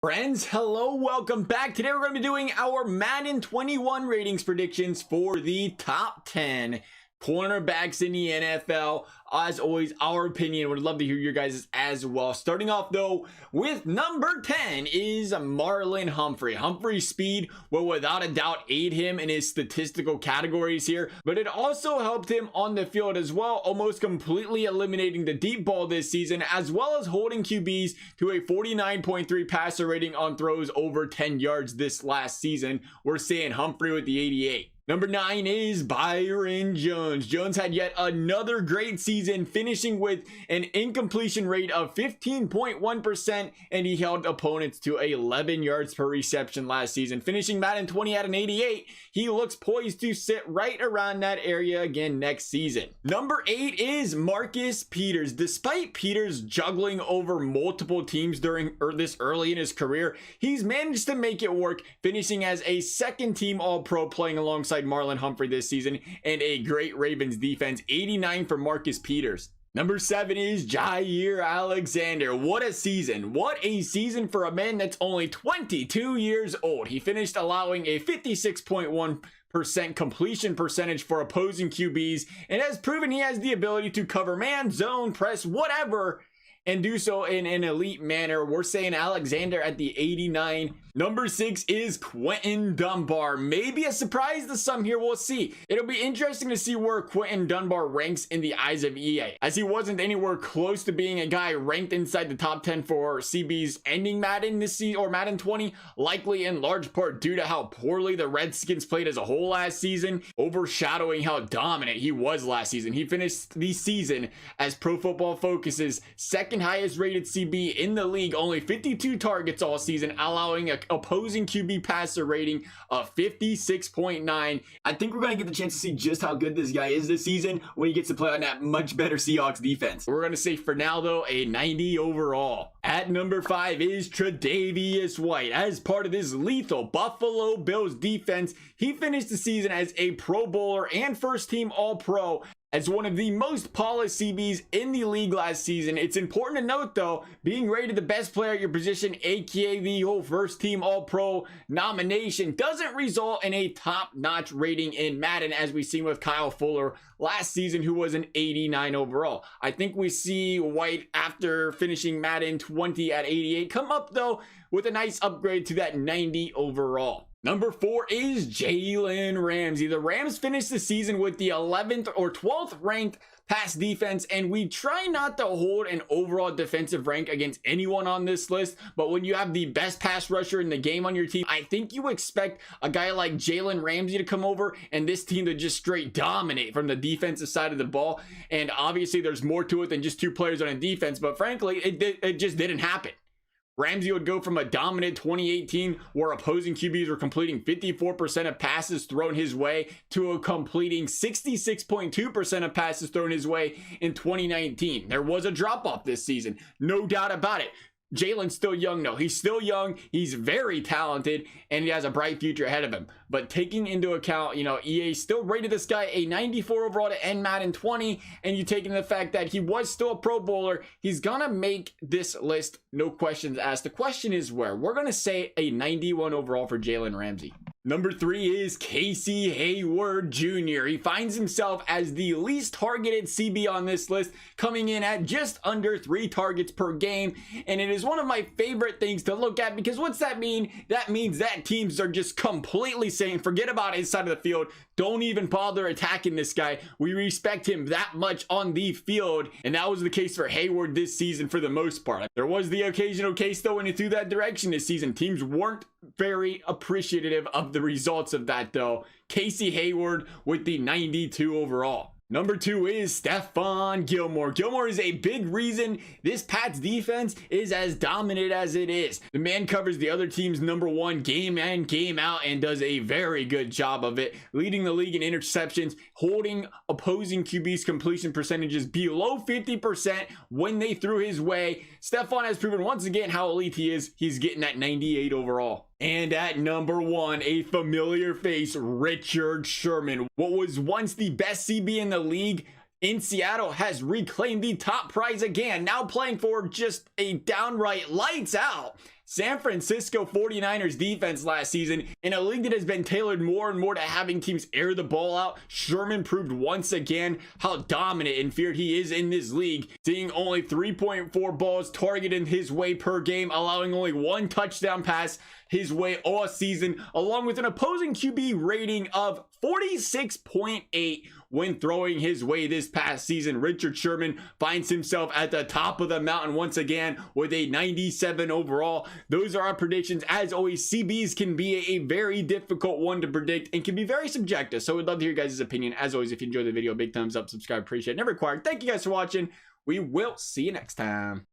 Friends, hello, welcome back. Today we're going to be doing our Madden 21 ratings predictions for the top 10 cornerbacks in the NFL. As always, our opinion. Would love to hear your guys' as well. Starting off though with number 10 is Marlon Humphrey. Humphrey's speed will without a doubt aid him in his statistical categories here, but it also helped him on the field as well, almost completely eliminating the deep ball this season, as well as holding QBs to a 49.3 passer rating on throws over 10 yards this last season. We're saying Humphrey with the 88. Number 9 is Byron Jones. Jones had yet another great season, finishing with an incompletion rate of 15.1%, and he held opponents to 11 yards per reception last season. Finishing Madden 20 at an 88, he looks poised to sit right around that area again next season. Number 8 is Marcus Peters. Despite Peters juggling over multiple teams during this early in his career, he's managed to make it work, finishing as a second-team All-Pro, playing alongside Marlon Humphrey this season, and a great Ravens defense. 89 for Marcus Peters. Number 7 is Jaire Alexander. What a season. What a season for a man that's only 22 years old. He finished allowing a 56.1% completion percentage for opposing QBs, and has proven he has the ability to cover man, zone, press, whatever, and do so in an elite manner. We're saying Alexander at the 89. Number 6 is Quinton Dunbar. Maybe a surprise to some here, we'll see. It'll be interesting to see where Quinton Dunbar ranks in the eyes of EA, as he wasn't anywhere close to being a guy ranked inside the top 10 for CB's ending Madden this season, or Madden 20, likely in large part due to how poorly the Redskins played as a whole last season, overshadowing how dominant he was last season. He finished the season as Pro Football Focus's second highest rated CB in the league, only 52 targets all season, allowing a opposing QB passer rating of 56.9. I think we're going to get the chance to see just how good this guy is this season when he gets to play on that much better Seahawks defense. We're going to say for now though, a 90 overall. At number 5 is Tre'Davious White. As part of this lethal Buffalo Bills defense, he finished the season as a Pro Bowler and first team All-Pro, as one of the most polished CBs in the league last season. It's important to note though, being rated the best player at your position, aka the whole first team All-Pro nomination, doesn't result in a top-notch rating in Madden, as we've seen with Kyle Fuller last season, who was an 89 overall. I think we see White, after finishing Madden 20 at 88, come up though with a nice upgrade to that 90 overall. Number 4 is Jalen Ramsey. The Rams finished the season with the 11th or 12th ranked pass defense, and we try not to hold an overall defensive rank against anyone on this list, but when you have the best pass rusher in the game on your team, I think you expect a guy like Jalen Ramsey to come over and this team to just straight dominate from the defensive side of the ball. And obviously there's more to it than just two players on a defense, but frankly it just didn't happen. Ramsey would go from a dominant 2018 where opposing QBs were completing 54% of passes thrown his way to a completing 66.2% of passes thrown his way in 2019. There was a drop off this season, no doubt about it. Jalen's still young though. He's still young. He's very talented and he has a bright future ahead of him. But taking into account, EA still rated this guy a 94 overall to end Madden 20, and you take into the fact that he was still a Pro Bowler, he's gonna make this list, no questions asked. The question is where. We're gonna say a 91 overall for Jalen Ramsey. Number 3 is Casey Hayward Jr. He finds himself as the least targeted CB on this list, coming in at just under 3 targets per game. And it is one of my favorite things to look at, because what's that mean? That means that teams are just completely saying, forget about his side of the field. Don't even bother attacking this guy. We respect him that much on the field. And that was the case for Hayward this season for the most part. There was the occasional case though when he threw that direction this season. Teams weren't very appreciative of the results of that though. Casey Hayward with the 92 overall. Number 2 is Stephon Gilmore. Gilmore is a big reason this Pats defense is as dominant as it is. The man covers the other team's number 1 game in, game out, and does a very good job of it, leading the league in interceptions, holding opposing QB's completion percentages below 50% when they threw his way. Stephon has proven once again how elite he is. He's getting that 98 overall. And at number 1, a familiar face, Richard Sherman. What was once the best CB in the league in Seattle has reclaimed the top prize again, now playing for just a downright lights out San Francisco 49ers defense last season in a league that has been tailored more and more to having teams air the ball out. Sherman proved once again how dominant and feared he is in this league, seeing only 3.4 balls targeted his way per game, allowing only 1 touchdown pass his way all season, along with an opposing QB rating of 46.8 when throwing his way this past season. Richard Sherman finds himself at the top of the mountain once again with a 97 overall. Those are our predictions. As always, CBs can be a very difficult one to predict and can be very subjective, so we'd love to hear your guys' opinion. As always, if you enjoyed the video, big thumbs up, subscribe, appreciate it, never required. Thank you guys for watching. We will see you next time.